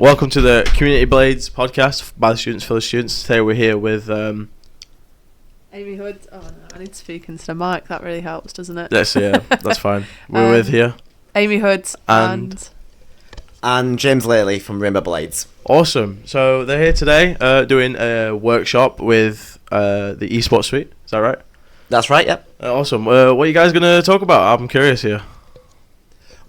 Welcome to the Community Blades podcast by the students for the students. Today we're here with Amy Hood. Oh no, I need to speak into the mic. That really helps, doesn't it? that's fine. We're with here Amy Hood and James Laley from Rainbow Blades. Awesome. So they're here today doing a workshop with the esports suite. Is that right? That's right, yep. Awesome. What are you guys going to talk about? I'm curious here.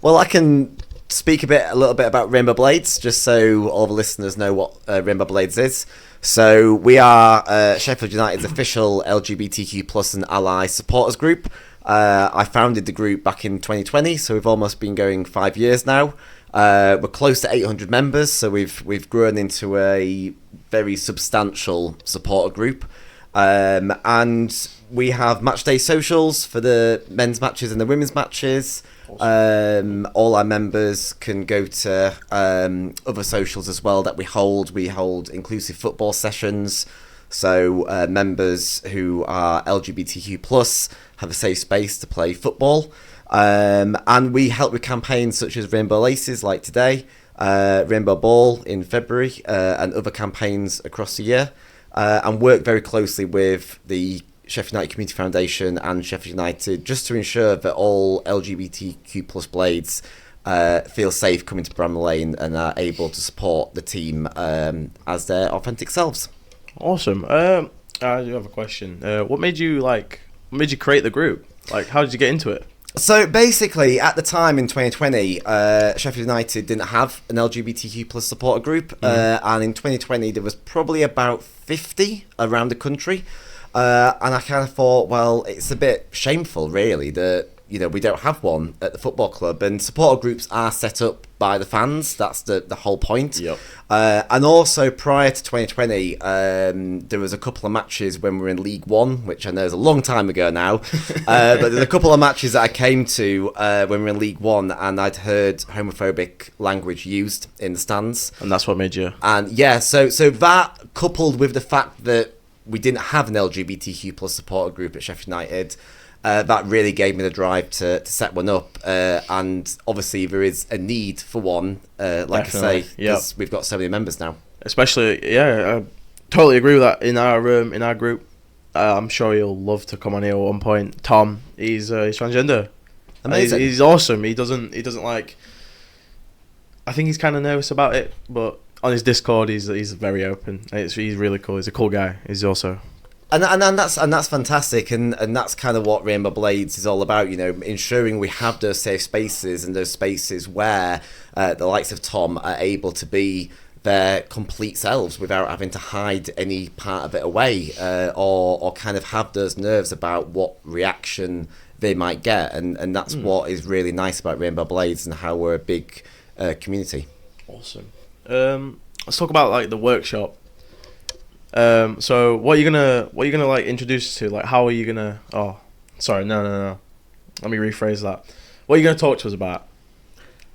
Well, I can speak a little bit about Rainbow Blades, just so all the listeners know what Rainbow Blades is. So we are Sheffield United's official LGBTQ plus and ally supporters group. I founded the group back in 2020, so we've almost been going 5 years now. We're close to 800 members, so we've grown into a very substantial supporter group. And we have match day socials for the men's matches and the women's matches. Awesome. All our members can go to other socials as well that we hold. We hold inclusive football sessions, so members who are LGBTQ plus have a safe space to play football. And we help with campaigns such as Rainbow Laces, like today, Rainbow Ball in February, and other campaigns across the year, and work very closely with the Sheffield United Community Foundation and Sheffield United just to ensure that all LGBTQ plus blades feel safe coming to Bramall Lane and are able to support the team as their authentic selves. Awesome. I do have a question. What made you create the group? Like, how did you get into it? So basically, at the time in 2020, Sheffield United didn't have an LGBTQ plus supporter group, and in 2020 there was probably about 50 around the country. And I kind of thought, well, it's a bit shameful, really, that we don't have one at the football club. And supporter groups are set up by the fans. That's the whole point. Yep. And also, prior to 2020, there was a couple of matches when we were in League One, which I know is a long time ago now. But there's a couple of matches that I came to when we were in League One, and I'd heard homophobic language used in the stands. And that's what made you... And yeah, so that coupled with the fact that we didn't have an LGBTQ plus supporter group at Sheffield United, that really gave me the drive to set one up. And obviously there is a need for one, like Definitely. I say, because we've got so many members now. Especially, I totally agree with that. In our group, I'm sure you'll love to come on here at one point. Tom, he's transgender. Amazing. He's awesome. He doesn't like... I think he's kind of nervous about it, but on his Discord, he's very open. He's really cool. He's a cool guy. He's also... And that's fantastic, and that's kind of what Rainbow Blades is all about, ensuring we have those safe spaces and those spaces where the likes of Tom are able to be their complete selves without having to hide any part of it away, or kind of have those nerves about what reaction they might get, and that's what is really nice about Rainbow Blades and how we're a big community. Awesome. Let's talk about like the workshop. So what are you gonna like introduce us to? Like, how are you gonna... Oh, sorry, no. Let me rephrase that. What are you gonna talk to us about?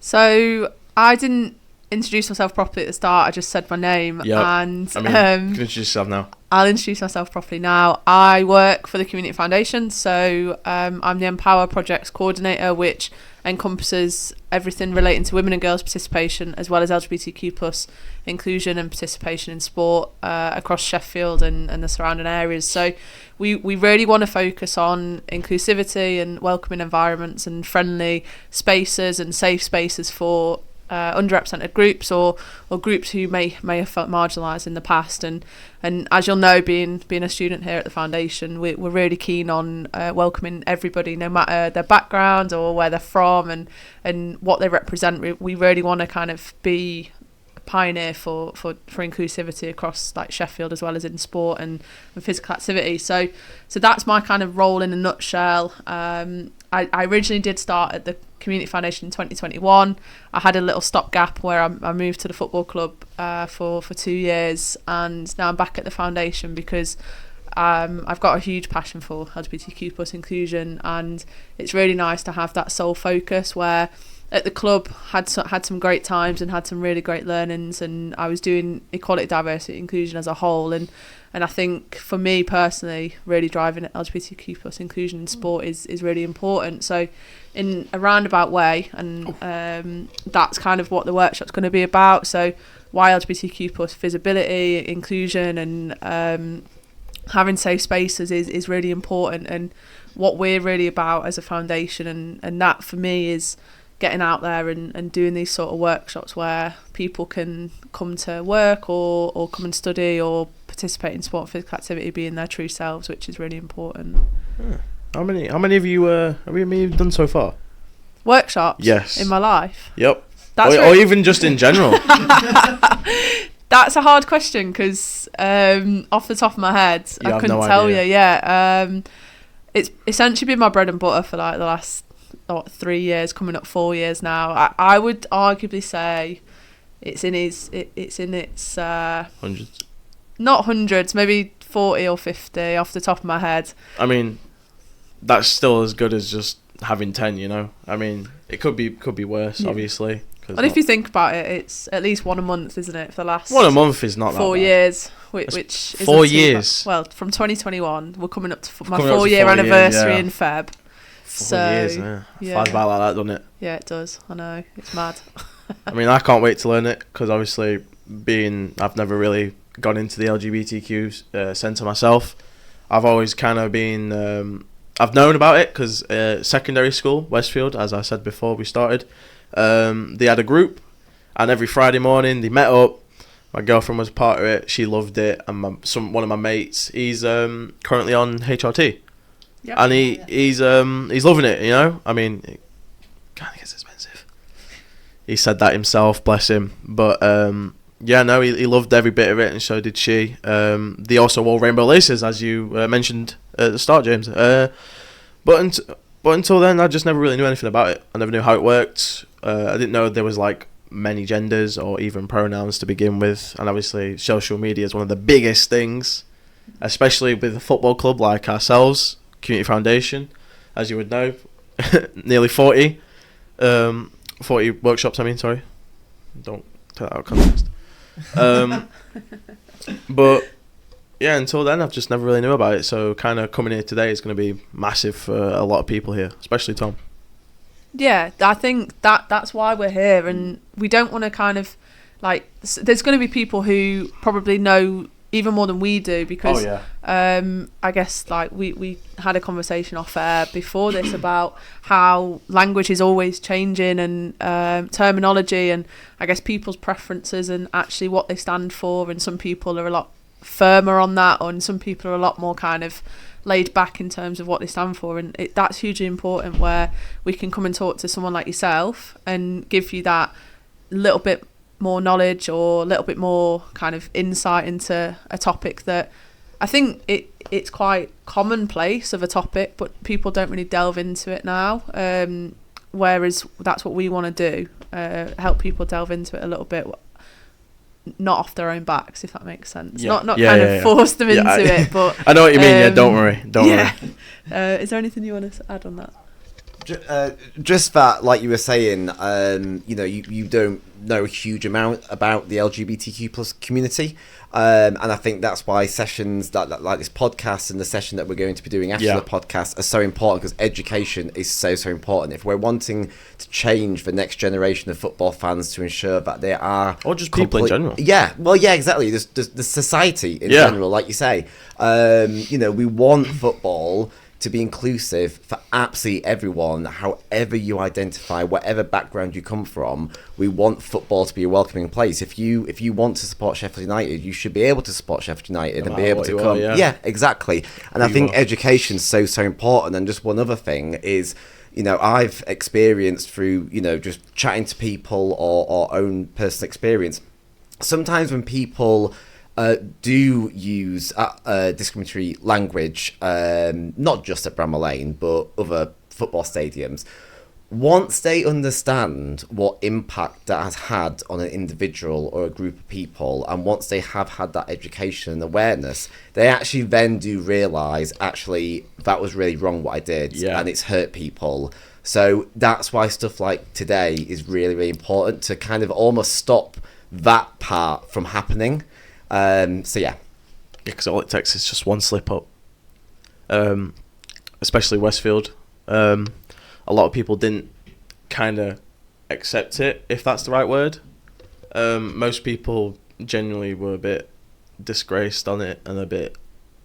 So I didn't introduce myself properly at the start. I just said my name, Yep. and you can introduce yourself now. I'll introduce myself properly now. I work for the Community Foundation, so I'm the Empower Projects Coordinator, which encompasses everything relating to women and girls participation, as well as LGBTQ plus inclusion and participation in sport across Sheffield and the surrounding areas. So we really want to focus on inclusivity and welcoming environments and friendly spaces and safe spaces for underrepresented groups or groups who may have felt marginalised in the past, and as you'll know, being a student here at the foundation, we're really keen on welcoming everybody, no matter their background or where they're from and what they represent. We really want to kind of be a pioneer for inclusivity across like Sheffield, as well as in sport and physical activity. So that's my kind of role in a nutshell. I originally did start at the Community Foundation in 2021. I had a little stopgap where I moved to the football club for 2 years, and now I'm back at the foundation because I've got a huge passion for LGBTQ plus inclusion, and it's really nice to have that sole focus where at the club had some great times and had some really great learnings, and I was doing equality, diversity, inclusion as a whole, and I think for me personally, really driving LGBTQ plus inclusion in sport is really important. So in a roundabout way, and that's kind of what the workshop's going to be about. So why LGBTQ plus visibility, inclusion, and having safe spaces is really important, and what we're really about as a foundation, and that for me is getting out there and doing these sort of workshops where people can come to work or come and study or participate in sport and physical activity, being their true selves, which is really important. How many have you done so far? Workshops? Yes. In my life? Yep. That's or even just in general. That's a hard question because off the top of my head, I couldn't tell you. Yeah. It's essentially been my bread and butter for like the last 3 years, coming up 4 years now. I would arguably say it's in its Hundreds. Not hundreds, maybe 40 or 50 off the top of my head. I mean, that's still as good as just having 10, you know. I mean, it could be worse, obviously. And if you think about it, it's at least one a month, isn't it, for the last 1 a month is not 4 that bad. years, which is 4 years. Well, from 2021, we're coming up to my Coming up to 4-year 4 years, anniversary yeah. in Feb. 4 years, yeah. Flies by like that, doesn't it? Yeah, it does. I know, it's mad. I mean, I can't wait to learn it because obviously, I've never really gone into the LGBTQ centre myself. I've always kind of been. I've known about it because secondary school, Westfield, as I said before we started, they had a group, and every Friday morning they met up. My girlfriend was part of it. She loved it, and one of my mates, he's currently on HRT, Yep. and he's loving it. You know, I mean, it kind of gets expensive. He said that himself, bless him. But yeah, no, he loved every bit of it, and so did she. They also wore rainbow laces, as you mentioned at the start, James. But until then, I just never really knew anything about it. I never knew how it worked. I didn't know there was like many genders or even pronouns to begin with. And obviously, social media is one of the biggest things, especially with a football club like ourselves, Community Foundation, as you would know, nearly 40 workshops. I mean, sorry, don't take that out of context. But yeah, until then, I've just never really knew about it. So kind of coming here today is going to be massive for a lot of people here, especially Tom. Yeah, I think that's why we're here, and we don't want to kind of like. There's going to be people who probably know even more than we do because I guess like we had a conversation off air before this about how language is always changing and terminology and I guess people's preferences and actually what they stand for, and some people are a lot firmer on that, and some people are a lot more kind of laid back in terms of what they stand for, and that's hugely important where we can come and talk to someone like yourself and give you that little bit more knowledge or a little bit more kind of insight into a topic that I think it's quite commonplace of a topic, but people don't really delve into it now, whereas that's what we want to do, help people delve into it a little bit, not off their own backs, if that makes sense. Not force them into it, but I know what you mean. Don't worry. Is there anything you want to add on that? Just that, like you were saying, you know, you don't know a huge amount about the LGBTQ plus community, and I think that's why sessions that like this podcast and the session that we're going to be doing after the podcast are so important, because education is so important. If we're wanting to change the next generation of football fans to ensure that they are, or just people in general, exactly, the society in general, like you say, you know, we want football to be inclusive for absolutely everyone, however you identify, whatever background you come from. We want football to be a welcoming place. If you want to support Sheffield United, you should be able to support Sheffield United and be able to come. Yeah, exactly. And I think education's so important. And just one other thing is, you know, I've experienced through, you know, just chatting to people or own personal experience, sometimes when people do use discriminatory language, not just at Bramall Lane, but other football stadiums, once they understand what impact that has had on an individual or a group of people, and once they have had that education and awareness, they actually then do realise, actually, that was really wrong what I did, and it's hurt people. So that's why stuff like today is really, really important, to kind of almost stop that part from happening. Because all it takes is just one slip up, especially Westfield. A lot of people didn't kind of accept it, if that's the right word. Most people genuinely were a bit disgraced on it and a bit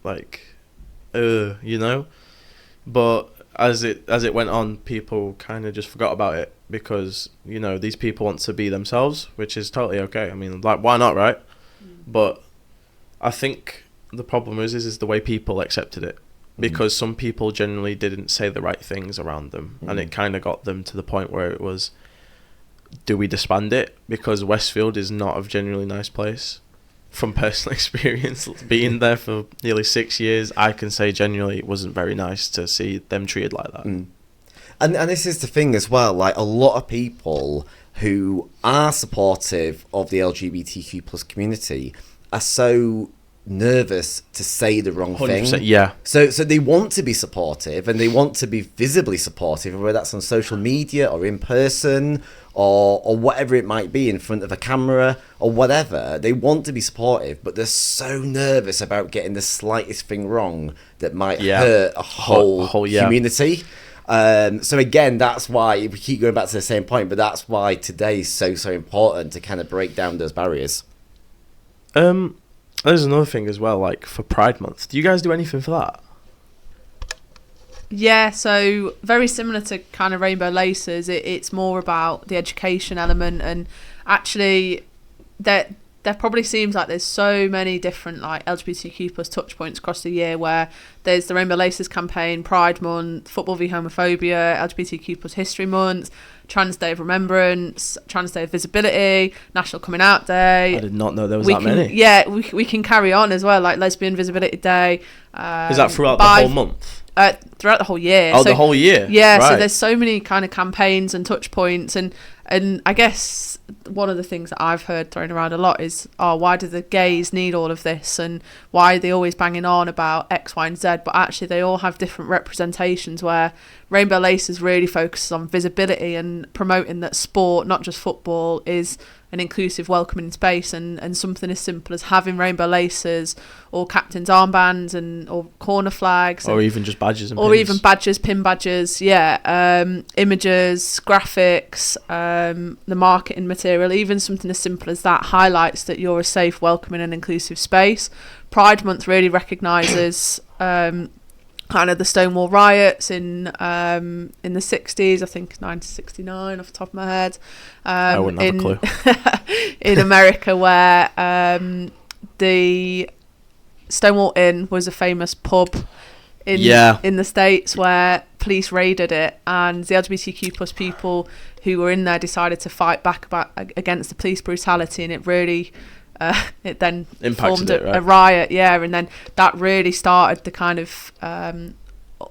like, you know. But as it went on, people kind of just forgot about it because, you know, these people want to be themselves, which is totally okay. I mean, like, why not, right? But I think the problem is the way people accepted it, because some people generally didn't say the right things around them, and it kind of got them to the point where it was, do we disband it? Because Westfield is not a genuinely nice place. From personal experience, being there for nearly 6 years, I can say genuinely it wasn't very nice to see them treated like that. And this is the thing as well, like a lot of people who are supportive of the LGBTQ plus community are so nervous to say the wrong thing. Yeah. So they want to be supportive and they want to be visibly supportive, whether that's on social media or in person or whatever it might be, in front of a camera or whatever. They want to be supportive, but they're so nervous about getting the slightest thing wrong that might hurt a whole community. So again, that's why we keep going back to the same point, but that's why today is so important to kind of break down those barriers. There's another thing as well, like for Pride Month. Do you guys do anything for that? Yeah, so very similar to kind of Rainbow Laces. It's more about the education element, and actually there probably seems like there's so many different like LGBTQ plus touch points across the year, where there's the Rainbow Laces campaign, Pride Month, Football v Homophobia, LGBTQ plus History Month, Trans Day of Remembrance, Trans Day of Visibility, National Coming Out Day. I did not know there was that many. Yeah, we can carry on as well, like Lesbian Visibility Day. Is that throughout the whole month? Throughout the whole year. Oh, so, the whole year? Yeah, right. So there's so many kind of campaigns and touch points, and I guess one of the things that I've heard thrown around a lot is, why do the gays need all of this, and why are they always banging on about X, Y, and Z? But actually they all have different representations, where Rainbow Laces really focuses on visibility and promoting that sport, not just football, is an inclusive, welcoming space, and something as simple as having rainbow laces or captain's armbands or corner flags, or even just badges and or pins. even badges, pin badges, images, graphics, the marketing material, even something as simple as that highlights that you're a safe, welcoming and inclusive space. Pride Month really recognises kind of the Stonewall riots in the 60s, I think 1969 off the top of my head. I wouldn't have a clue. In America, where the Stonewall Inn was a famous pub in the States, where police raided it, and the LGBTQ plus people who were in there decided to fight back against the police brutality, and it really it then impacted formed a riot, and then that really started the kind of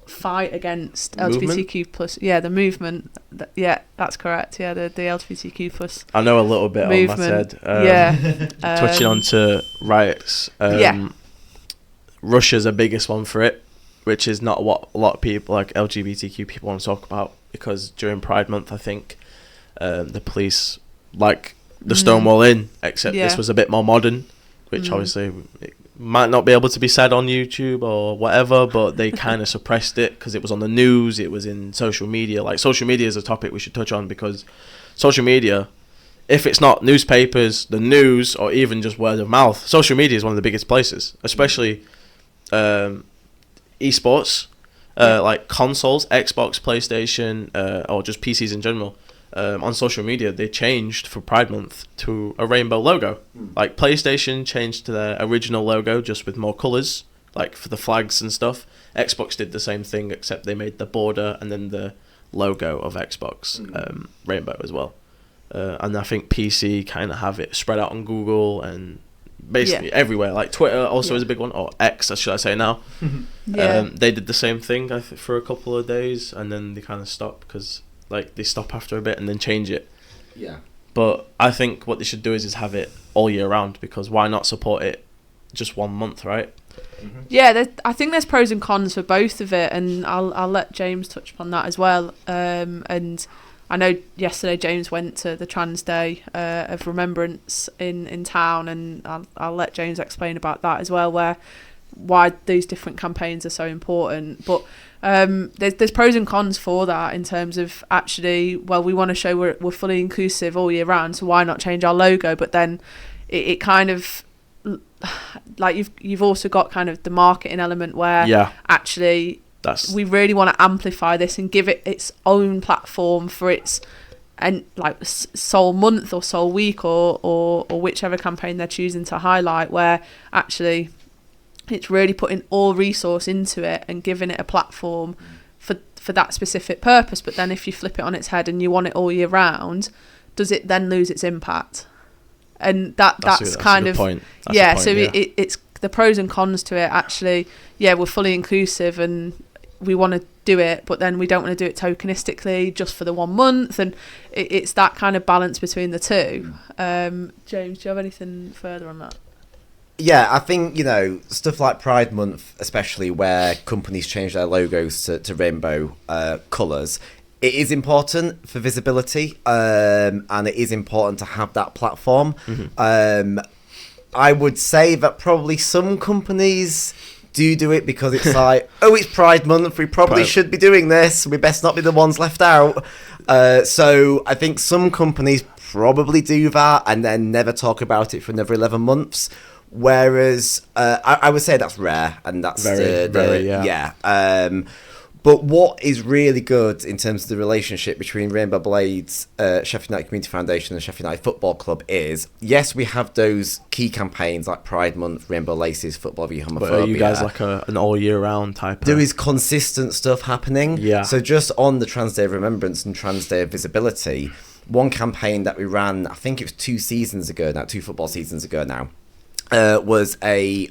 fight against LGBTQ plus, the movement. That's correct. The LGBTQ plus. I know a little bit movement. on that said. Touching on to riots. Russia's the biggest one for it, which is not what a lot of people, like LGBTQ people, want to talk about, because during Pride Month, I think the police, like the Stonewall Inn, except this was a bit more modern, which obviously it might not be able to be said on YouTube or whatever, but they kind of suppressed it because it was on the news, it was in social media. Like, social media is a topic we should touch on, because social media, if it's not newspapers, the news, or even just word of mouth, social media is one of the biggest places, especially esports, like consoles, Xbox, PlayStation, or just PCs in general. On social media, they changed for Pride Month to a rainbow logo. Like, PlayStation changed to their original logo, just with more colours, like for the flags and stuff. Xbox did the same thing, except they made the border and then the logo of Xbox rainbow as well. And I think PC kind of have it spread out on Google and basically everywhere. Like Twitter also is a big one, or X, should I say now. They did the same thing, I think, for a couple of days, and then they kind of stopped because, like, they stop after a bit and then change it. But I think what they should do is have it all year round, because why not support it just 1 month, right? I think there's pros and cons for both of it, and I'll let James touch upon that as well. And I know yesterday James went to the Trans Day of Remembrance in town, and I'll let James explain about that as well, where why these different campaigns are so important. But there's pros and cons for that in terms of actually, well, we want to show we're fully inclusive all year round, so why not change our logo? But then it kind of, like, you've also got kind of the marketing element where actually we really want to amplify this and give it its own platform for its, and like Soul Month or Soul Week or whichever campaign they're choosing to highlight, where actually it's really putting all resource into it and giving it a platform for that specific purpose. But then if you flip it on its head and you want it all year round, does it then lose its impact? And that's kind of point. It's the pros and cons to it. Actually, we're fully inclusive and we want to do it, but then we don't want to do it tokenistically just for the 1 month, and it's that kind of balance between the two. James, do you have anything further on that? Yeah, I think, stuff like Pride Month, especially where companies change their logos to rainbow colours, it is important for visibility, and it is important to have that platform. I would say that probably some companies do it because it's like, oh, it's Pride Month, we probably should be doing this, we best not be the ones left out. So I think some companies probably do that and then never talk about it for another 11 months. Whereas I would say that's rare, and that's very rare. But what is really good in terms of the relationship between Rainbow Blades, Sheffield United Community Foundation and Sheffield United Football Club is, yes, we have those key campaigns like Pride Month, Rainbow Laces, Football v Homophobia. But are you guys like an all year round type of... There is consistent stuff happening. Yeah. So just on the Trans Day of Remembrance and Trans Day of Visibility, one campaign that we ran, I think it was 2 football seasons ago now, was a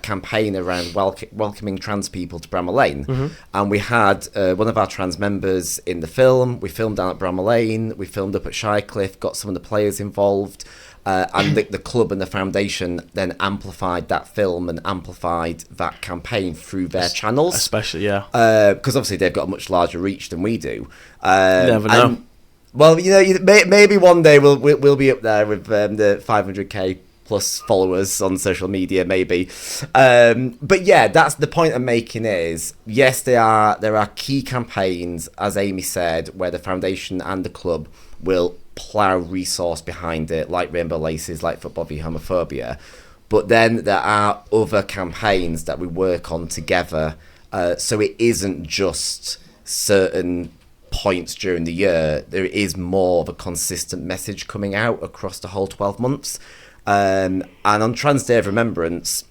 campaign around welcoming trans people to Bramall Lane. And we had one of our trans members in the film. We filmed down at Bramall Lane, we filmed up at Shirecliffe, got some of the players involved, and the club and the foundation then amplified that film and amplified that campaign through their channels. Especially, because obviously they've got a much larger reach than we do. You never know. Well, maybe one day we'll be up there with the 500k plus followers on social media, maybe. But yeah, that's the point I'm making is, yes, there are key campaigns, as Amy said, where the foundation and the club will plough resource behind it, like Rainbow Laces, like Football v Homophobia. But then there are other campaigns that we work on together. So it isn't just certain points during the year. There is more of a consistent message coming out across the whole 12 months. And on Trans Day of Remembrance,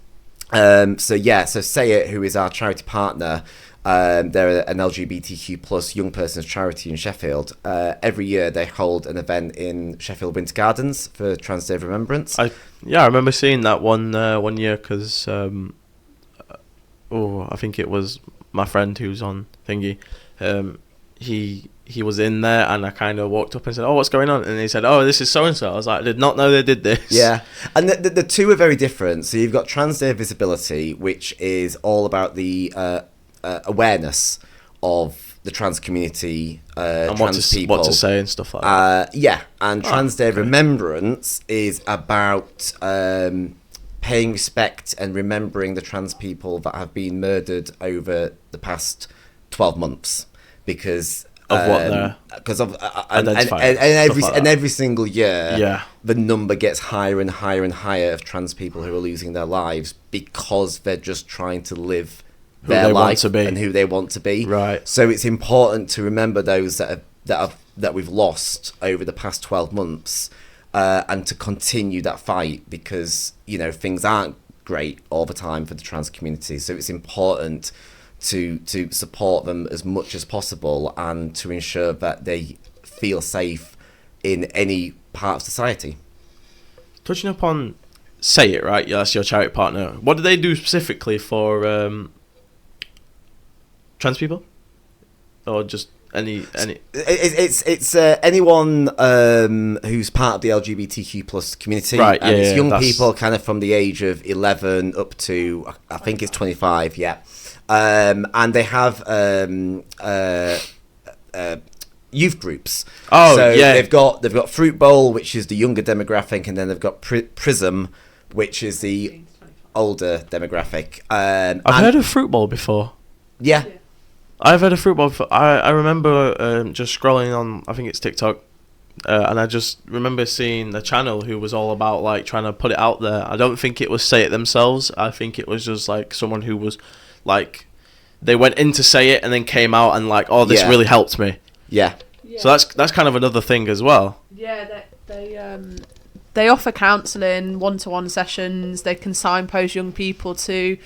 so Say It, who is our charity partner, they're an LGBTQ plus young persons charity in Sheffield. Every year they hold an event in Sheffield Winter Gardens for Trans Day of Remembrance. I remember seeing that one year because I think it was my friend who's on Thingy. He was in there, and I kind of walked up and said, "Oh, what's going on?" And he said, "Oh, this is so and so." I was like, "I did not know they did this." Yeah, and the two are very different. So you've got Trans Day of Visibility, which is all about the awareness of the trans community, and trans people, what to say and stuff like that. And Trans Day of Remembrance is about paying respect and remembering the trans people that have been murdered over the past 12 months because of what they're and every single year the number gets higher and higher and higher of trans people who are losing their lives because they're just trying to live their life and who they want to be. Right. So it's important to remember those that we've lost over the past 12 months, and to continue that fight because things aren't great all the time for the trans community. So it's important to support them as much as possible and to ensure that they feel safe in any part of society. Touching upon Say It, right? Yeah, that's your charity partner. What do they do specifically for trans people, or just any? It's anyone who's part of the LGBTQ plus community, right? And it's young people, kind of from the age of 11 up to I think it's 25. Yeah. And they have youth groups. They've got Fruit Bowl, which is the younger demographic, and then they've got Prism, which is the older demographic. I've heard of Fruit Bowl before. Yeah. I've heard of Fruit Bowl before. I remember just scrolling on, I think it's TikTok, and I just remember seeing a channel who was all about like trying to put it out there. I don't think it was Say It themselves. I think it was just like someone who was like, they went in to say it and then came out and like, oh, this really helped me. Yeah. So that's kind of another thing as well. Yeah, they offer counselling, one-to-one sessions. They can signpost young people to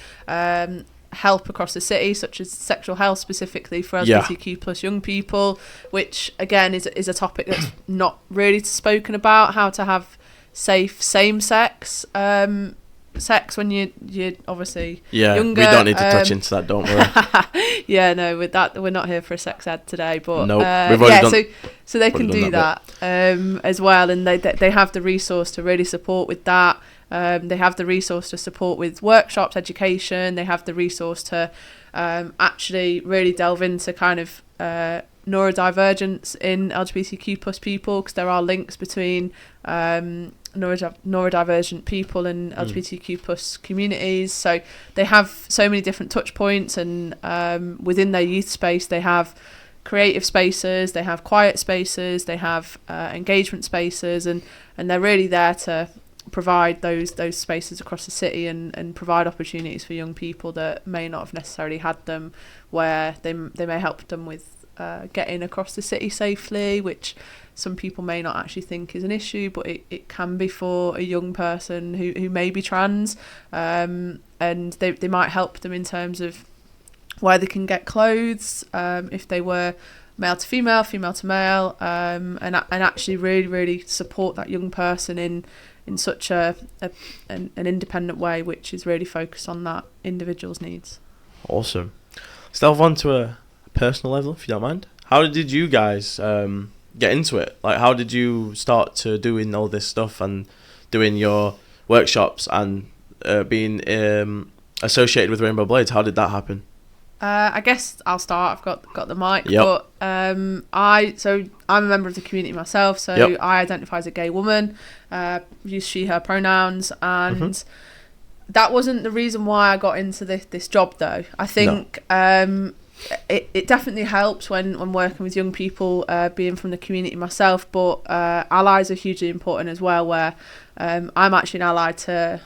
help across the city, such as sexual health specifically for LGBTQ plus young people, which again is a topic that's not really spoken about. How to have safe same-sex sex when you're obviously younger. We don't need to touch into that, don't worry. Yeah, no, with that we're not here for a sex ed today, but nope. We've already done, so they can do that as well, and they have the resource to really support with that. They have the resource to support with workshops, education. They have the resource to actually really delve into kind of neurodivergence in LGBTQ plus people, because there are links between neurodivergent people and LGBTQ plus communities. So they have so many different touch points, and within their youth space they have creative spaces, they have quiet spaces, they have engagement spaces, and they're really there to provide those spaces across the city and provide opportunities for young people that may not have necessarily had them, where they may help them with getting across the city safely, which some people may not actually think is an issue, but it can be for a young person who may be trans, and they might help them in terms of where they can get clothes, if they were male to female, female to male, and actually really, really support that young person in such an independent way, which is really focused on that individual's needs. Awesome. Let's delve on to a personal level, if you don't mind. How did you guys get into it? Like, how did you start to doing all this stuff and doing your workshops and being associated with Rainbow Blades? How did that happen? I guess I'll start. I've got the mic, yep. But I'm a member of the community myself, so yep. I identify as a gay woman, use she, her pronouns, and that wasn't the reason why I got into this job though. I think it definitely helps when working with young people, being from the community myself, but allies are hugely important as well, where I'm actually an ally to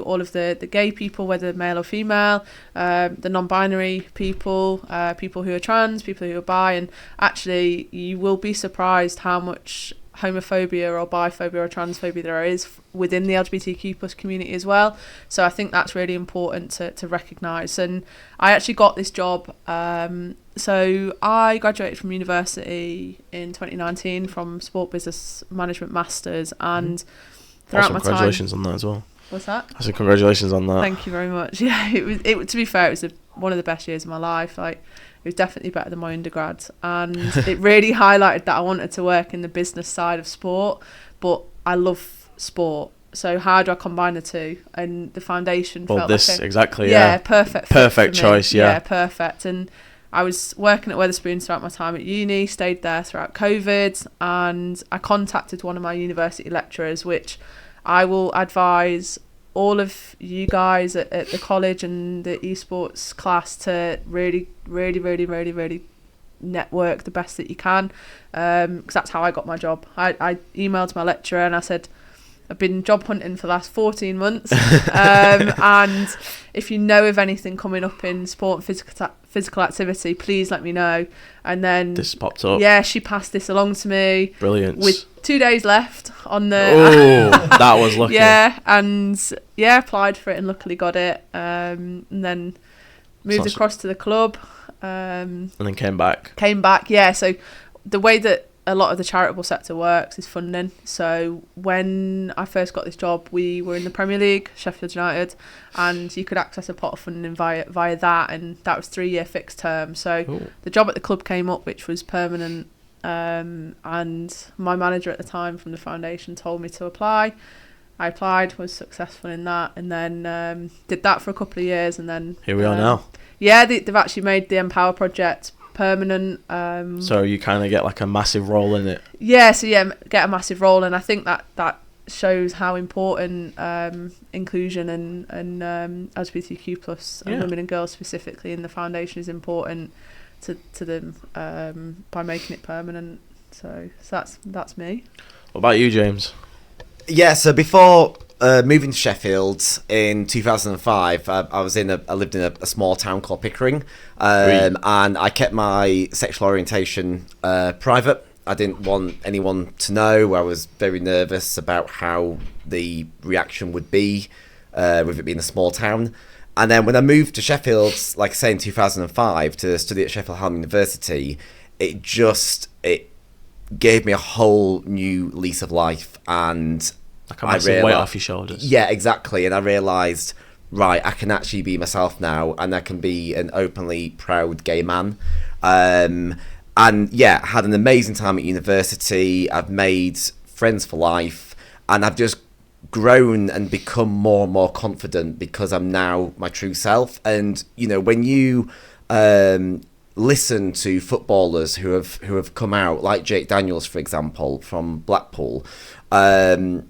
all of the gay people, whether male or female, the non-binary people, people who are trans, people who are bi, and actually you will be surprised how much homophobia or biphobia or transphobia there is within the LGBTQ plus community as well. So I think that's really important to recognise. And I actually got this job, so I graduated from university in 2019 from Sport Business Management Masters, and throughout my time... Congratulations on that as well. What's that? I said congratulations on that. Thank you very much. Yeah, it to be fair, it was one of the best years of my life. Like, it was definitely better than my undergrad, and it really highlighted that I wanted to work in the business side of sport, but I love sport. So how do I combine the two? And the foundation felt exactly. Perfect choice. Yeah, perfect. And I was working at Wetherspoons throughout my time at uni, stayed there throughout COVID, and I contacted one of my university lecturers, which I will advise all of you guys at the college and the esports class to really, really, really, really, really network the best that you can, because that's how I got my job. I emailed my lecturer and I said, I've been job hunting for the last 14 months, and if you know of anything coming up in sport and physical activity, please let me know. And then this popped up. Yeah, she passed this along to me. Brilliant. With 2 days left on the... Oh, that was lucky. Yeah, and applied for it and luckily got it. And then moved across to the club. And then came back. Yeah. So the way that a lot of the charitable sector works is funding. So when I first got this job, we were in the Premier League, Sheffield United, and you could access a pot of funding via that, and that was 3-year fixed term. So the job at the club came up, which was permanent, and my manager at the time from the foundation told me to apply. I applied, was successful in that, and then did that for a couple of years, and then here we are now. Yeah, they've actually made the Empower project permanent. So you kind of get like a massive role in it. Yeah, so get a massive role, and I think that shows how important inclusion and LGBTQ plus and Yeah. women and girls specifically in the foundation is important to them by making it permanent. So that's me. What about you, James? Yeah, so before moving to Sheffield in 2005, I lived in a small town called Pickering, and I kept my sexual orientation private. I didn't want anyone to know. I was very nervous about how the reaction would be with it being a small town. And then when I moved to Sheffield, like I say, in 2005 to study at Sheffield Hallam University, it gave me a whole new lease of life, and Like a massive weight off your shoulders. yeah, exactly. And I realised, right, I can actually be myself now, and I can be an openly proud gay man. And yeah, had an amazing time at university. I've made friends for life, and I've just grown and become more and more confident because I'm now my true self. And you know, when you listen to footballers who have come out, like Jake Daniels, for example, from Blackpool, after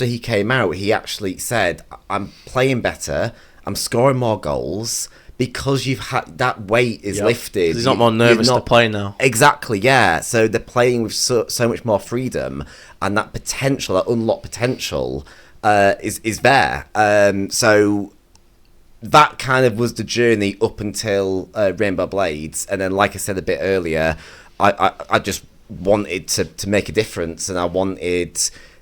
he came out, he actually said, "I'm playing better. I'm scoring more goals." Because you've had that weight is lifted. He's not more nervous to play now. Exactly, yeah. So they're playing with so much more freedom, and that potential, that unlocked potential, is there. So that kind of was the journey up until Rainbow Blades, and then, like I said a bit earlier, I just wanted to make a difference, and I wanted,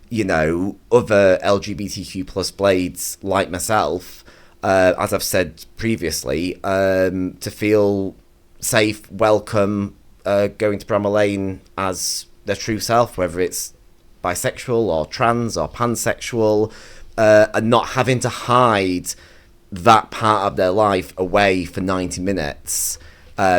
you know, other LGBTQ plus blades like myself, as I've said previously, to feel safe, welcome, going to Bramall Lane as their true self, whether it's bisexual or trans or pansexual, and not having to hide that part of their life away for 90 minutes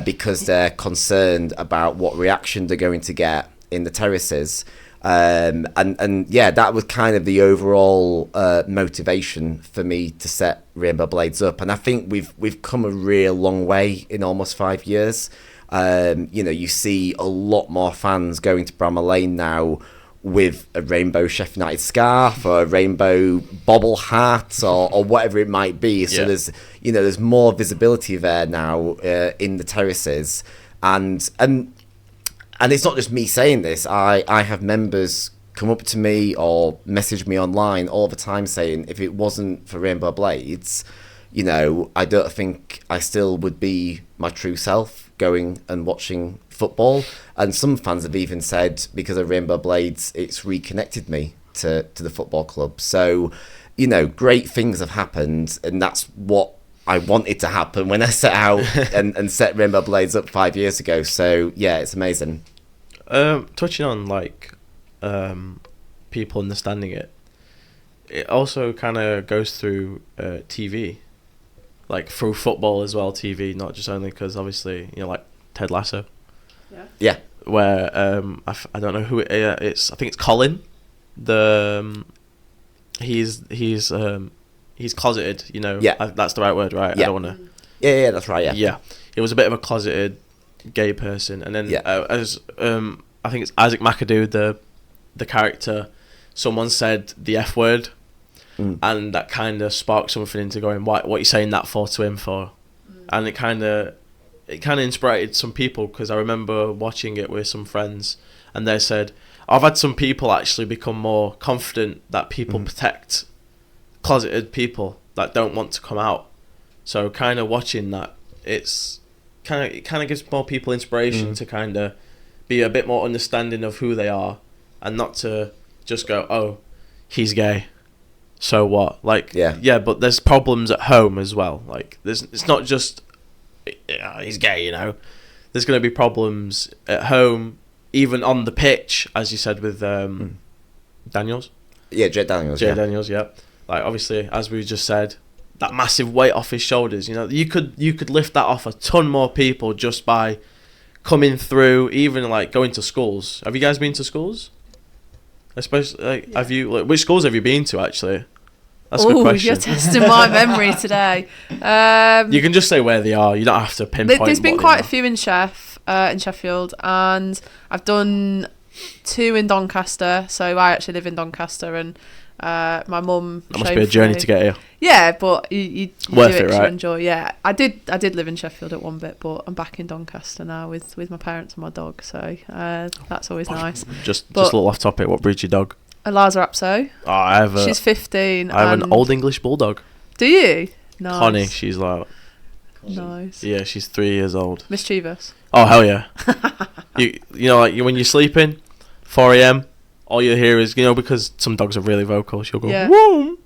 because they're concerned about what reaction they're going to get in the terraces. And yeah, that was kind of the overall motivation for me to set Rainbow Blades up, and I think we've come a real long way in almost 5 years. You know, you see a lot more fans going to Bramall Lane now with a rainbow Sheffield United scarf or a rainbow bobble hat or whatever it might be. So there's more visibility there now in the terraces, and it's not just me saying this. I have members come up to me or message me online all the time saying, if it wasn't for Rainbow Blades, you know, I don't think I still would be my true self going and watching football. And some fans have even said, because of Rainbow Blades, it's reconnected me to the football club. So, you know, great things have happened, and that's what I wanted to happen when I set out and set Rainbow Blades up 5 years ago. So yeah, it's amazing. Touching on like people understanding it, it also kind of goes through TV, like through football as well. TV, not just only because obviously, you know, like Ted Lasso. Yeah. Where I don't know who it's. I think it's Colin. He's closeted. You know. Yeah. That's the right word, right? Yeah. I don't want to. Yeah, that's right. Yeah. Yeah. He was a bit of a closeted gay person, and then as I think it's Isaac McAdoo, the character, someone said the F word, and that kind of sparked something into going, what are you saying that for to him for? And it kind of inspired some people, because I remember watching it with some friends, and they said, I've had some people actually become more confident that people protect closeted people that don't want to come out. So kind of watching that, it kind of gives more people inspiration to kind of be a bit more understanding of who they are, and not to just go, oh, he's gay, so what? Like, yeah, but there's problems at home as well. Like, it's not just he's gay, you know. There's going to be problems at home, even on the pitch, as you said with Daniels. Yeah, Jay Daniels. Daniels, yeah. Like, obviously, as we just said, that massive weight off his shoulders. You know, you could lift that off a ton more people just by coming through, even like going to schools. Have you guys been to schools? I suppose, like, have you? Like, which schools have you been to, actually? That's a good question. You're testing my memory today. You can just say where they are. You don't have to pinpoint. There's been quite a few in Sheffield, and I've done 2 in Doncaster. So I actually live in Doncaster, and my mum. That must be a journey to get here. Yeah, but you Worth do it, actually right? enjoy. Yeah, I did live in Sheffield at one bit, but I'm back in Doncaster now with my parents and my dog. So that's always nice. Just a But- little off topic. What breed's your dog? Eliza Apso. Oh, I have She's 15. I have an and- old English bulldog. Do you? Nice. Connie, she's like, Nice. yeah, she's 3 years old. Mischievous. Oh hell yeah! you know like when you're sleeping, 4 a.m. All you hear is because some dogs are really vocal. She'll go Yeah. whoom,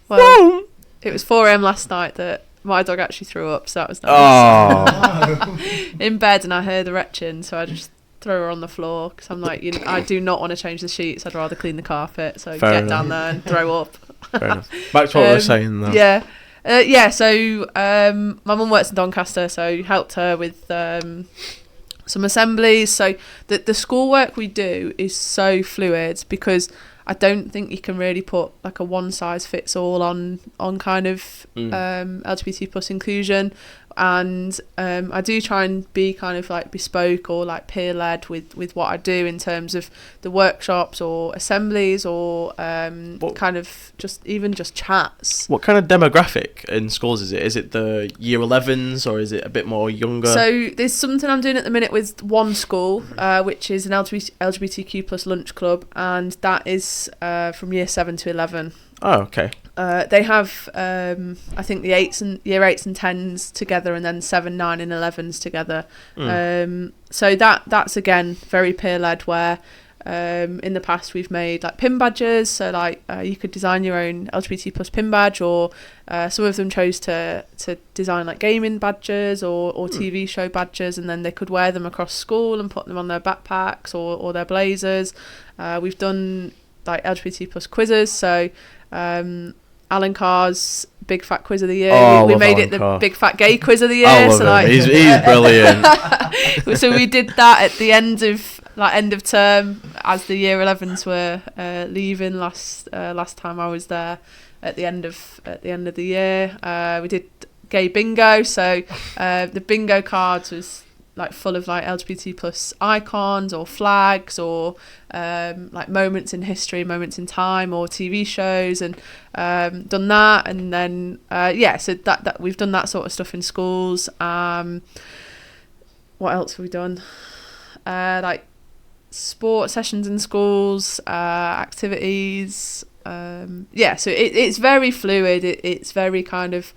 Well, whoom. it was 4 a.m. last night that my dog actually threw up, so that was nice. Oh, In bed, and I heard the retching, so I just threw her on the floor because I'm like, I do not want to change the sheets. I'd rather clean the carpet. So Fair get enough. down there and throw up. fair enough. Back to what we were saying though. Yeah. So my mum works in Doncaster, so helped her with some assemblies. So the schoolwork we do is so fluid because I don't think you can really put like a one size fits all on kind of LGBT plus inclusion. And I do try and be kind of like bespoke or like peer led with what I do in terms of the workshops or assemblies or kind of just chats. What kind of demographic in schools is it? Is it the year 11s or is it a bit more younger? So there's something I'm doing at the minute with one school, which is an LGBTQ plus lunch club, and that is from year 7 to 11. Oh, okay. They have, I think, the year 8s and 10s together, and then 7, 9, and 11s together. So that's again very peer led. Where in the past we've made like pin badges, so like you could design your own LGBT plus pin badge, or some of them chose to design like gaming badges or TV show badges, and then they could wear them across school and put them on their backpacks or their blazers. We've done like LGBT plus quizzes, so Alan Carr's Big Fat Quiz of the Year. Oh, we love made Alan it the Carr. Big Fat Gay Quiz of the Year. I love so him. like, He's brilliant. so we did that at the end of term as the year 11s were leaving last time I was there at the end of the year. We did gay bingo, so the bingo cards was like full of like LGBT plus icons or flags or like moments in history, moments in time, or TV shows, and done that. And then so that we've done that sort of stuff in schools. What else have we done? Like sport sessions in schools, activities. So it's very fluid. It's very kind of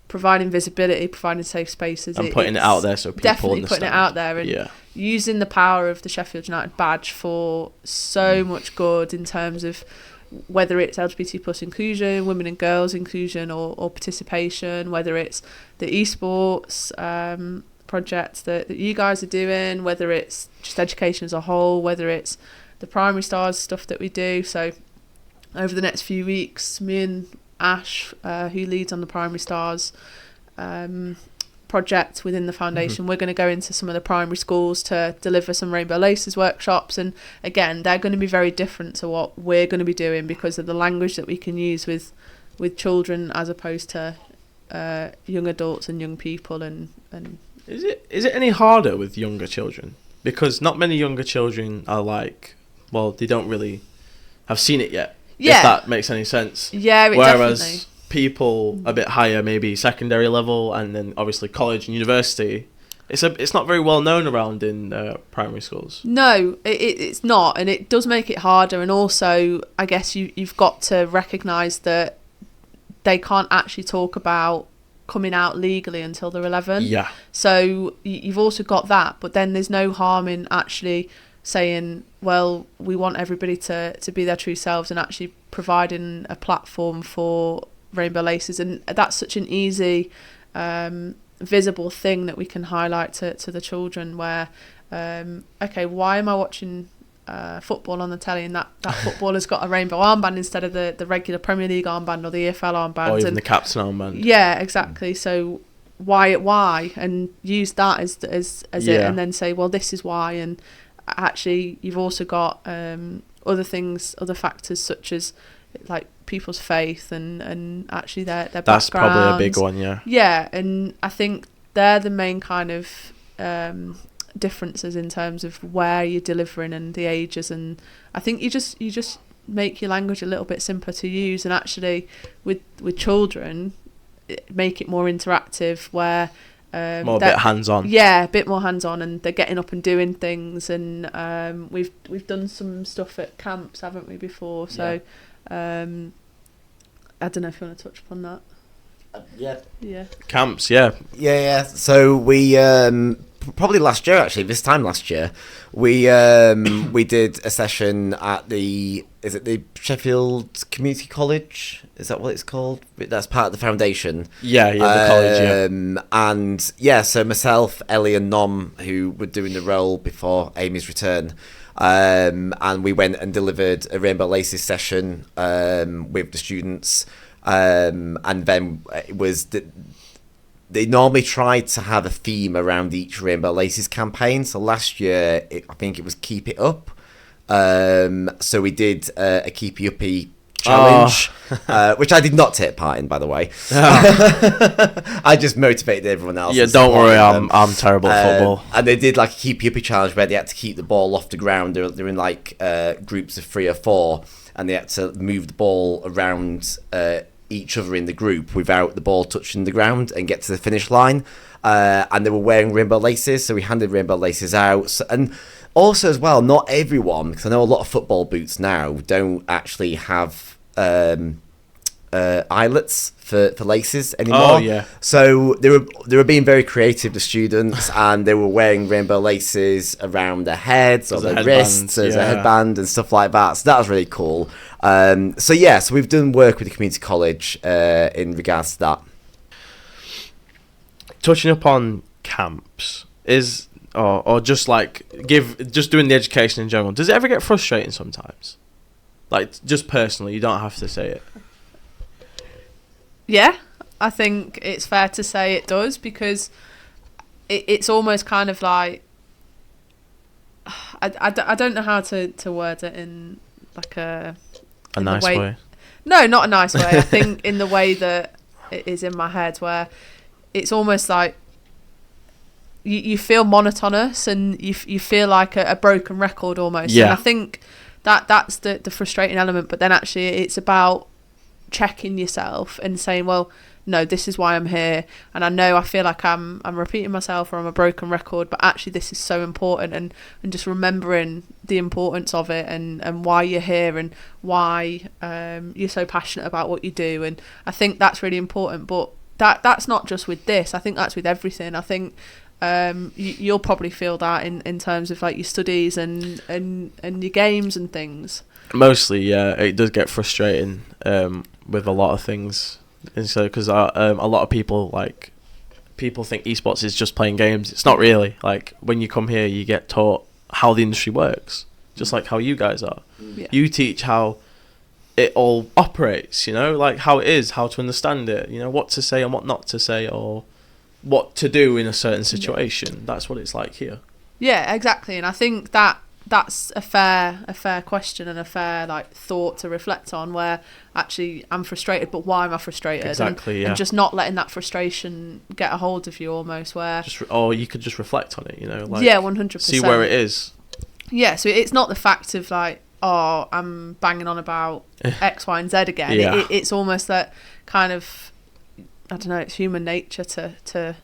providing visibility, providing safe spaces, And putting it out there so people definitely understand. putting it out there, and using the power of the Sheffield United badge for so much good in terms of whether it's LGBT plus inclusion, women and girls inclusion, or participation, whether it's the esports projects that you guys are doing, whether it's just education as a whole, whether it's the primary stars stuff that we do. So over the next few weeks, me and Ash, who leads on the Primary Stars project within the foundation, we're going to go into some of the primary schools to deliver some Rainbow Laces workshops, and again they're going to be very different to what we're going to be doing because of the language that we can use with children as opposed to young adults and young people. And Is it any harder with younger children? Because not many younger children are like, well, they don't really have seen it yet. Yeah. If that makes any sense. yeah, it Whereas definitely. people a bit higher, maybe secondary level, and then obviously college and university, it's not very well known around in primary schools. No, it's not, and it does make it harder. And also, I guess you've got to recognise that they can't actually talk about coming out legally until they're 11. Yeah. So you've also got that, but then there's no harm in actually saying, well, we want everybody to be their true selves, and actually providing a platform for Rainbow Laces. And that's such an easy visible thing that we can highlight to the children, where okay, why am I watching football on the telly and that footballer's got a rainbow armband instead of the regular Premier League armband or the EFL armband, Or even and the captain armband. yeah, exactly. So why and use that as it, Yeah. and then say, well, this is why. And actually you've also got other things, other factors such as like people's faith and actually their That's probably a big backgrounds. one, yeah. Yeah, and I think they're the main kind of differences in terms of where you're delivering and the ages, and I think you just make your language a little bit simpler to use, and actually with children make it more interactive where more a bit hands-on. Yeah, a bit more hands-on, and they're getting up and doing things, and we've done some stuff at camps, haven't we, before? So I don't know if you want to touch upon that. Yeah. Camps, yeah. So we probably last year, actually, this time last year, we did a session at the Sheffield Community College? Is that what it's called? That's part of the foundation. Yeah, the college, yeah. And so myself, Ellie and Nom, who were doing the role before Amy's return, and we went and delivered a Rainbow Laces session with the students, and then it was they normally try to have a theme around each Rainbow Laces campaign. So last year, I think it was Keep It Up. So we did a Keep It Uppy challenge, which I did not take part in, by the way. I just motivated everyone else. Yeah, don't worry, I'm terrible at football. And they did like a Keep It Uppy challenge where they had to keep the ball off the ground. They're in like groups of 3 or 4, and they had to move the ball around each other in the group without the ball touching the ground and get to the finish line. And they were wearing rainbow laces, so we handed rainbow laces out. So, and also as well, not everyone, because I know a lot of football boots now don't actually have eyelets for laces anymore. Oh yeah. So they were being very creative, the students, and they were wearing rainbow laces around their heads or their wrists as a headband and stuff like that. So that was really cool. So we've done work with the community college in regards to that. Touching upon camps is or just like just doing the education in general. Does it ever get frustrating sometimes? Like just personally, you don't have to say it. Yeah, I think it's fair to say it does, because it's almost kind of like I don't know how to word it in like a nice way. No, not a nice way. I think in the way that it is in my head, where it's almost like you feel monotonous and you feel like a broken record almost. Yeah. And I think that's the frustrating element, but then actually it's about checking yourself and saying, well, no, this is why I'm here, and I feel like I'm repeating myself or I'm a broken record, but actually this is so important, and just remembering the importance of it and why you're here and why you're so passionate about what you do. And I think that's really important, but that's not just with this. I think that's with everything. I think you'll probably feel that in terms of like your studies and your games and things. Mostly, yeah, it does get frustrating with a lot of things, and so because a lot of people think esports is just playing games. It's not really. Like when you come here, you get taught how the industry works, just like how you guys are. Yeah. You teach how it all operates, like how it is, how to understand it, what to say and what not to say, or what to do in a certain situation. Yeah. That's what it's like here. Yeah, exactly. And I think that's a fair question and a fair thought to reflect on, where actually I'm frustrated, but why am I frustrated? Exactly, and just not letting that frustration get a hold of you almost, where or you could just reflect on it, 100%. See where it is. Yeah, so it's not the fact of I'm banging on about X, Y and Z again. Yeah. It's almost that kind of, I don't know, it's human nature to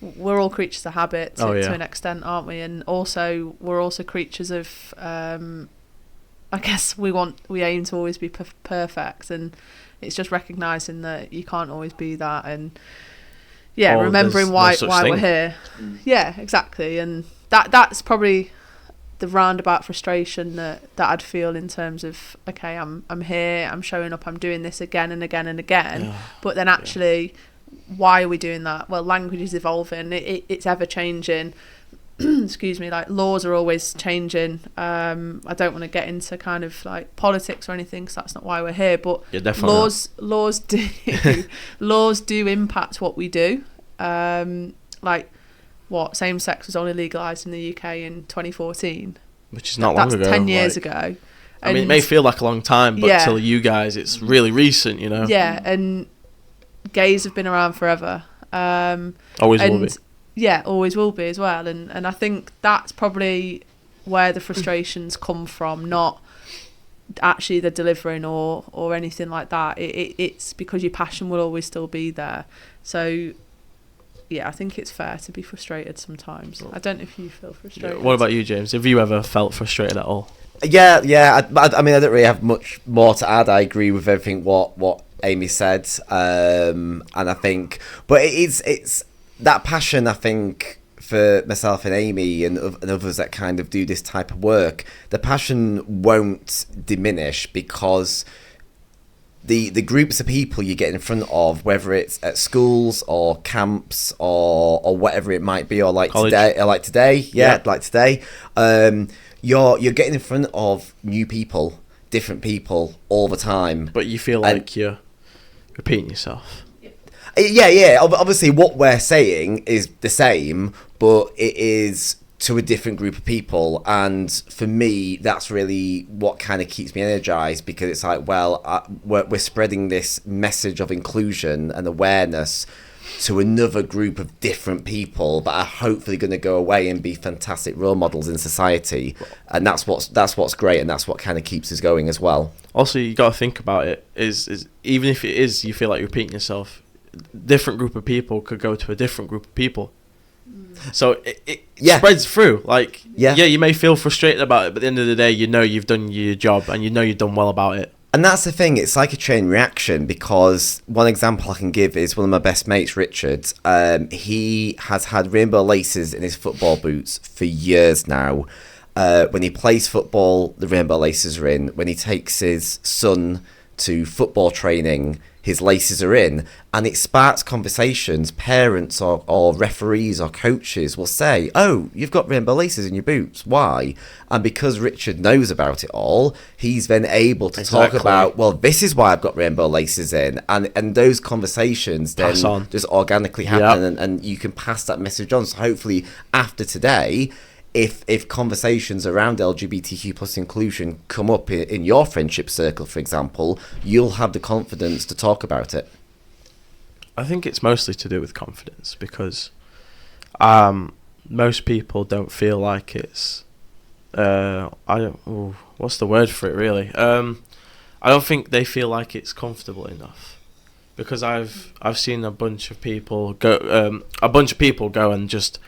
we're all creatures of habit to an extent, aren't we? And also we're also creatures of I guess we aim to always be perfect, and it's just recognizing that you can't always be that, and remembering why we're here. Yeah, exactly. And that's probably the roundabout frustration that I'd feel in terms of, okay, I'm here, I'm showing up, I'm doing this again and again and again, but then actually why are we doing that? Well, language is evolving, it's ever changing. Excuse me, laws are always changing. I don't want to get into kind of politics or anything, because that's not why we're here, but laws do impact what we do. Same sex was only legalised in the UK in 2014, which is not long ago. That's 10 years ago. I mean, it may feel like a long time, but till you guys, it's really recent, Yeah, and gays have been around forever. Always will be. yeah, always will be as well. And I think that's probably where the frustrations come from, not actually the delivering or anything like that. It's because your passion will always still be there. So yeah, I think it's fair to be frustrated sometimes. I don't know if you feel frustrated. What about you, James? Have you ever felt frustrated at all? Yeah. I mean, I don't really have much more to add. I agree with everything what Amy said, and I think, but it's that passion. I think for myself and Amy and others that kind of do this type of work, the passion won't diminish because the groups of people you get in front of, whether it's at schools or camps or whatever it might be, or like College. today, you're getting in front of new people, different people all the time. But you feel like you're repeating yourself. Yeah. Obviously, what we're saying is the same, but it is to a different group of people. And for me, that's really what kind of keeps me energized, because it's like, well, we're spreading this message of inclusion and awareness to another group of different people that are hopefully going to go away and be fantastic role models in society. And that's what's great, and that's what kind of keeps us going as well. Also, you got to think about it, is even if it is you feel like you're repeating yourself, different group of people could go to a different group of people. So it spreads through. Like, you may feel frustrated about it, but at the end of the day, you know you've done your job and you know you've done well about it. And that's the thing, it's like a chain reaction, because one example I can give is one of my best mates, Richard. He has had rainbow laces in his football boots for years now. When he plays football, the rainbow laces are in. When he takes his son to football training, his laces are in, and it sparks conversations. Parents or referees or coaches will say, oh, you've got rainbow laces in your boots, why? And because Richard knows about it all, he's then able to talk about, well, this is why I've got rainbow laces in, and those conversations then just organically happen, and you can pass that message on. So hopefully after today, if conversations around LGBTQ plus inclusion come up in your friendship circle, for example, you'll have the confidence to talk about it. I think it's mostly to do with confidence, because most people don't feel like it's what's the word for it really? I don't think they feel like it's comfortable enough, because I've seen a bunch of people go and just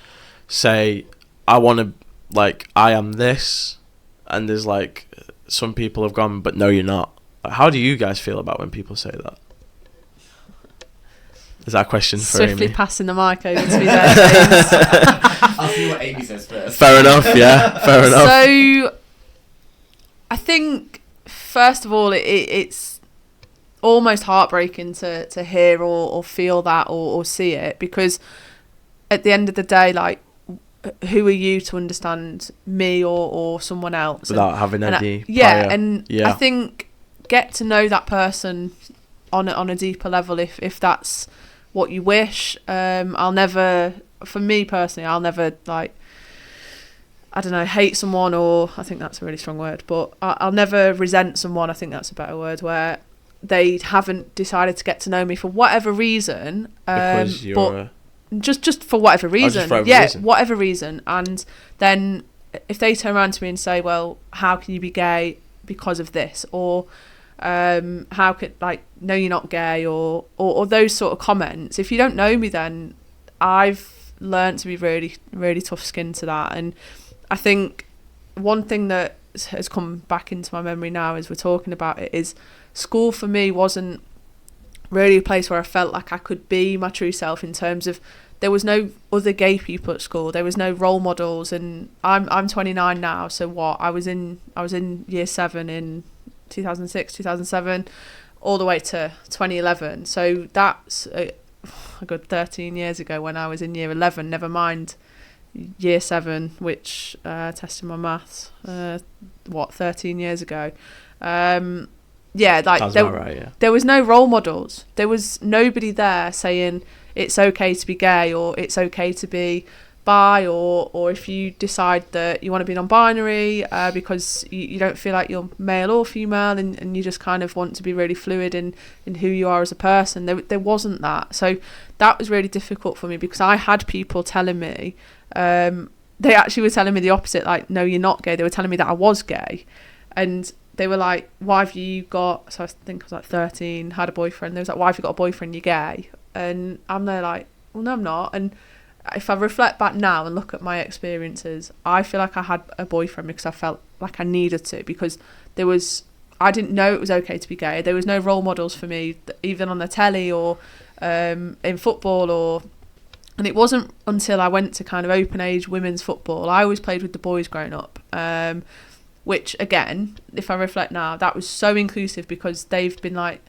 say, I want to, like, I am this, and there's like some people have gone, but no, you're not. How do you guys feel about when people say that? Is that a question for Swiftly Amy? passing the mic over to me there, James. I'll see what Amy says first. Fair enough, yeah, fair enough. So I think, first of all, it's almost heartbreaking to hear or feel that or see it, because at the end of the day, like, who are you to understand me or someone else without having any I think get to know that person on a deeper level if that's what you wish. I'll never, for me personally, I'll never, like, I don't know, hate someone, or I think that's a really strong word, but I'll never resent someone, I think that's a better word, where they haven't decided to get to know me for whatever reason, because you're just for whatever reason. Whatever reason. And then if they turn around to me and say, well, how can you be gay because of this, or how could, like, no, you're not gay, or those sort of comments, if you don't know me, then I've learned to be really, really tough skinned to that. And I think one thing that has come back into my memory now as we're talking about it is school for me wasn't really a place where I felt like I could be my true self, in terms of there was no other gay people at school, there was no role models. And I'm 29 now, so what, I was in year 7 in 2006 2007 all the way to 2011, so that's a good 13 years ago when I was in year 11, never mind year 7, which testing my maths 13 years ago. There was no role models. There was nobody there saying it's okay to be gay, or it's okay to be bi, or if you decide that you want to be non-binary because you don't feel like you're male or female, and you just kind of want to be really fluid in who you are as a person. There wasn't that. So that was really difficult for me, because I had people telling me, they actually were telling me the opposite, like, no, you're not gay. They were telling me that I was gay. And they were like, why have you got, so I think I was like 13, had a boyfriend. They was like, why have you got a boyfriend? You're gay. And I'm there like, well, no, I'm not. And if I reflect back now and look at my experiences, I feel like I had a boyfriend because I felt like I needed to, because I didn't know it was okay to be gay. There was no role models for me, even on the telly or in football, and it wasn't until I went to kind of open age women's football. I always played with the boys growing up, which again, if I reflect now, that was so inclusive, because they've been like,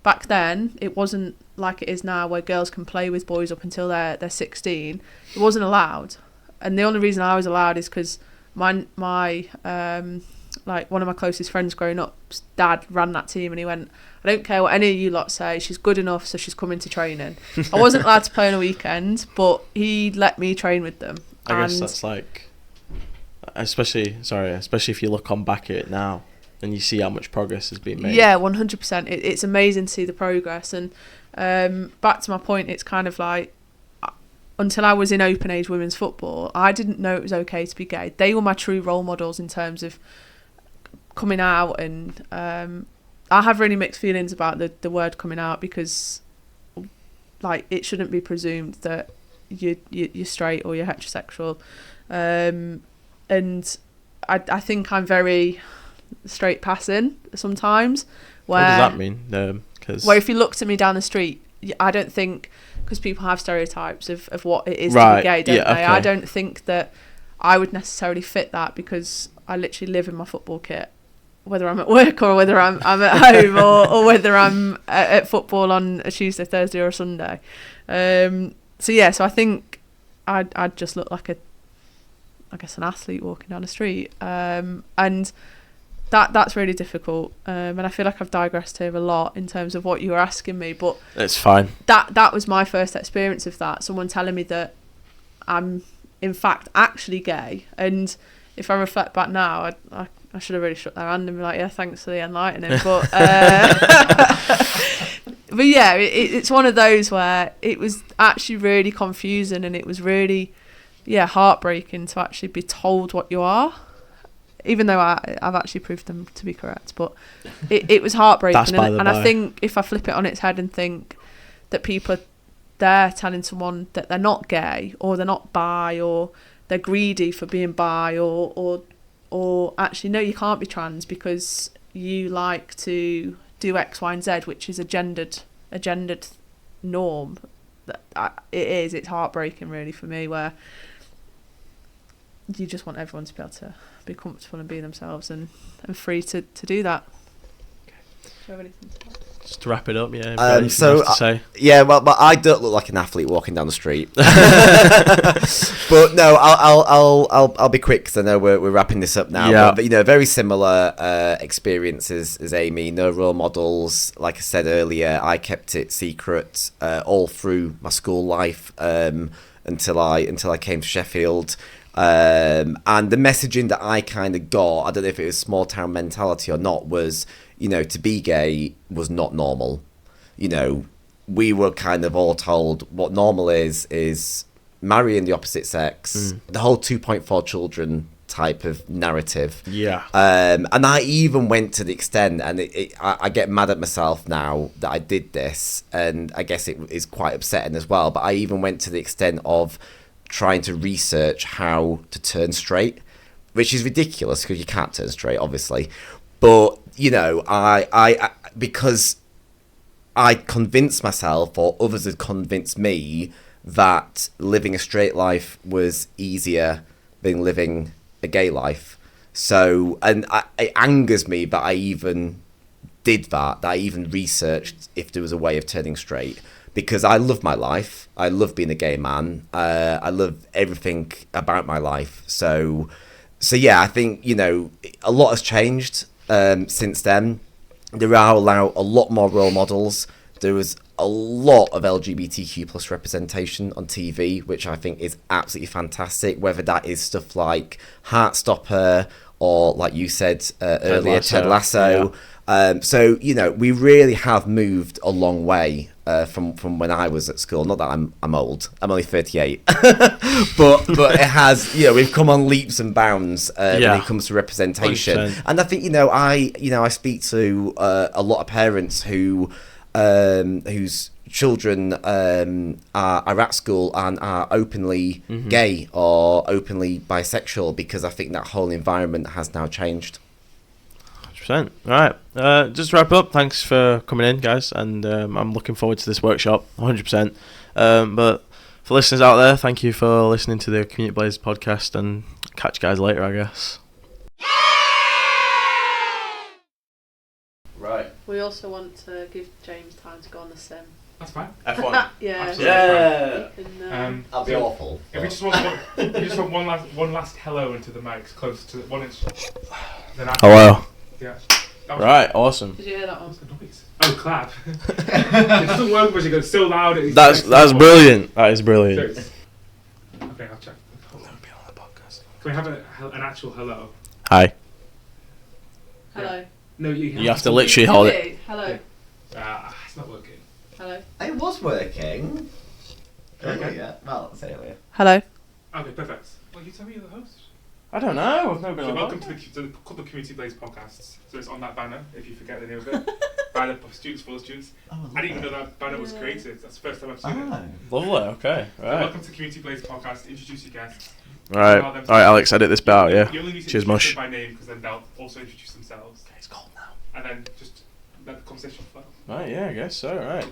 back then it wasn't like it is now where girls can play with boys up until they're 16. It wasn't allowed, and the only reason I was allowed is because my like one of my closest friends growing up's dad ran that team, and he went, I don't care what any of you lot say, she's good enough, so she's coming to training. I wasn't allowed to play on a weekend, but he let me train with them. I guess that's like, especially if you look on back at it now and you see how much progress has been made. Yeah, 100%. It's amazing to see the progress. And back to my point, it's kind of like, until I was in open age women's football, I didn't know it was okay to be gay. They were my true role models in terms of coming out, and I have really mixed feelings about the word coming out, because like, it shouldn't be presumed that you're straight or you're heterosexual, and I think I'm very straight passing sometimes. What does that mean? Where if you looked at me down the street, I don't think, because people have stereotypes of what it is to be gay, don't they? Okay. I don't think that I would necessarily fit that, because I literally live in my football kit, whether I'm at work or whether I'm at home or whether I'm at football on a Tuesday, Thursday or a Sunday. So I think I'd just look like an athlete walking down the street. And that's really difficult. And I feel like I've digressed here a lot in terms of what you were asking me, but it's fine. That was my first experience of that. Someone telling me that I'm in fact actually gay. And if I reflect back now, I should have really shook their hand and be like, yeah, thanks for the enlightening. But but yeah, it's one of those where it was actually really confusing, and it was really, heartbreaking to actually be told what you are, even though I've actually proved them to be correct. But it was heartbreaking. And I think if I flip it on its head and think that people are there telling someone that they're not gay, or they're not bi, or they're greedy for being bi, or actually, no, you can't be trans because you like to do X, Y, and Z, which is a gendered norm. It's heartbreaking, really, for me, where you just want everyone to be able to be comfortable and be themselves and free to do that. Okay. Do you have anything to add? Just to wrap it up, yeah. Well, I don't look like an athlete walking down the street. But no, I'll be quick, because I know we're wrapping this up now. Yeah. But very similar experiences as Amy. No role models. Like I said earlier, I kept it secret all through my school life until I came to Sheffield. And the messaging that I kind of got, I don't know if it was small town mentality or not, was, to be gay was not normal. We were kind of all told what normal is marrying the opposite sex, the whole 2.4 children type of narrative. Yeah. And I even went to the extent, and I get mad at myself now that I did this, and I guess it is quite upsetting as well, but I even went to the extent of trying to research how to turn straight, which is ridiculous because you can't turn straight, obviously. But I because I convinced myself, or others had convinced me, that living a straight life was easier than living a gay life. So, and it angers me that I even did that I even researched if there was a way of turning straight. Because I love my life. I love being a gay man. I love everything about my life. So yeah, I think, a lot has changed since then. There are a lot more role models. There was a lot of LGBTQ plus representation on TV, which I think is absolutely fantastic. Whether that is stuff like Heartstopper or, like you said earlier, Ted Lasso. So we really have moved a long way from when I was at school. Not that I'm old. I'm only 38, but it has we've come on leaps and bounds when it comes to representation. 100%. And I think I speak to a lot of parents whose children are at school and are openly gay or openly bisexual, because I think that whole environment has now changed. 100%. Right. Just to wrap up, thanks for coming in, guys, and I'm looking forward to this workshop 100%. But for listeners out there, thank you for listening to the Community Blaze podcast, and catch you guys later, I guess. Right. We also want to give James time to go on the sim. That's fine. F1. Yeah. Absolutely. Yeah. You can, That'd be So, awful. If we just want one last hello into the mics, close to 1 inch. Then Hello. Yeah. That was- Right. Awesome. Did you hear that one? What's the noise? Oh, clap. It doesn't work because it goes so loud. That's brilliant. That is brilliant. Okay, I'll check. Can we have an actual hello? Hi. Hello. No, You have to literally hold it. Really? Hello. It's not working. Hello. It was working. Okay. Yeah. Well, let's say earlier. Hello. Okay, perfect. Well, you tell me you're the host. I don't know. I've never been So on welcome that. to the Community Blaze podcasts. So it's on that banner, if you forget the name of it, by the students for the students. I didn't even know that banner was created. That's the first time I've seen it. Lovely. Okay. So Right. welcome to Community Blaze podcast. Introduce your guests. Right. All right, Alex. Edit this bit out. Yeah. You only need to Cheers, introduce Mush. them by name, because then they'll also introduce themselves. It's cold now. And then just let the conversation flow. Right. Yeah. I guess so. Right.